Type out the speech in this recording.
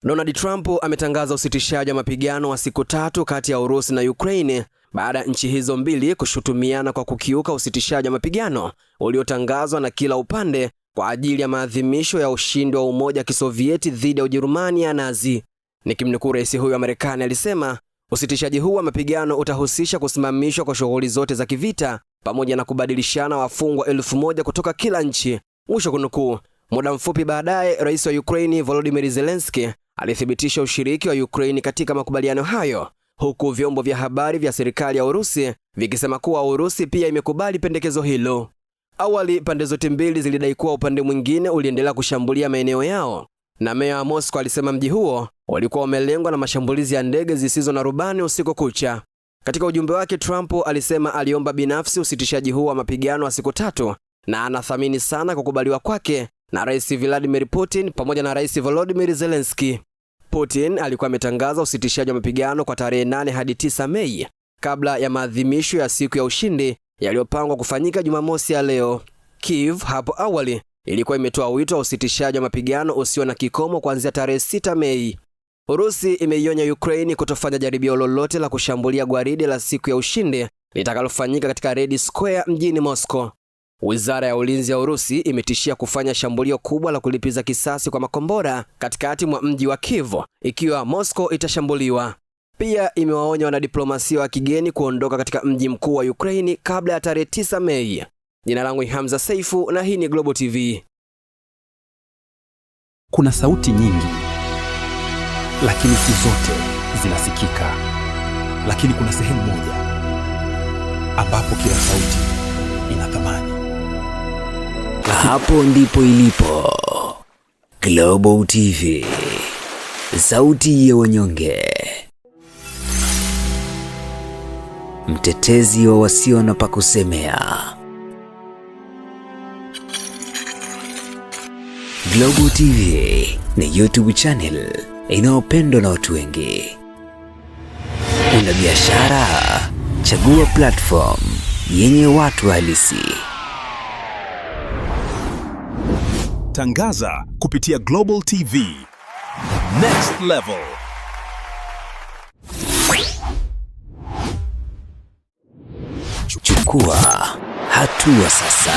Donald Trump ametangaza usitishaji wa mapigano wa siku 3 kati ya Urusi na Ukraine baada ya nchi hizo mbili kushutumiana kwa kukiuka usitishaji wa mapigano uliotangazwa na kila upande kwa ajili ya maadhimisho ya ushindi wa Umoja wa Kisovieti dhidi ya Ujerumani ya Nazi. Nikimnukuu rais huyo wa Marekani alisema, usitishaji huu wa mapigano utahusisha kusimamishwa kwa shughuli zote za kivita pamoja na kubadilishana wafungwa 1000 kutoka kila nchi. Mwisho kunukuu. Muda mfupi baadaye, rais wa Ukraine Volodymyr Zelensky alithibitisha ushiriki wa Ukraine katika makubaliano hayo, huku vyombo vya habari vya serikali ya Urusi vikisema kuwa Urusi pia imekubali pendekezo hilo. Awali pande zote mbili zilidai kuwa upande mwingine uliendelea kushambulia maeneo yao, na meya wa Moscow alisema mji huo ulikuwa umelengwa na mashambulizi ya ndege zisizo na rubani usiku kucha. Katika ujumbe wake, Trump alisema aliomba binafsi usitishaji huu wa mapigano wa siku 3 na anathamini sana kukubaliwa kwake na Rais Vladimir Putin pamoja na Rais Volodymyr Zelensky. Putin alikuwa ametangaza usitishaji wa mapigano kwa tarehe 8 hadi 9 Mei kabla ya maadhimisho ya siku ya ushindi yaliyopangwa kufanyika Jumamosi ya leo. Kiev hapo awali ilikuwa imetoa wito wa usitishaji wa mapigano usio na kikomo kuanzia tarehe 6 Mei. Urusi imeionya Ukraine kutofanya jaribio lolote la kushambulia gwaride la siku ya ushindi litakalofanyika katika Red Square mjini Moscow. Wizara ya Ulinzi ya Urusi imetishia kufanya shambulio kubwa la kulipiza kisasi kwa makombora katikati mwa mji wa Kiev ikiwa Moscow itashambuliwa. Pia imewaonya wanadiplomasia wa kigeni kuondoka katika mji mkuu wa Ukraine kabla ya tarehe 9 Mei. Jina langu ni Hamza Saifu na hii ni Global TV. Kuna sauti nyingi, lakini si zote zinasikika. Lakini kuna sehemu moja ambapo kila sauti ina thamani. Hapo ndipo ilipo Global TV, sauti ya wanyonge, mtetezi wa wasio na pa kusemea. Global TV ni YouTube channel inayopendwa na watu wengi. Una biashara? Chagua platform yenye watu halisi. Tangaza kupitia Global TV. Next level. Chukua hatua sasa.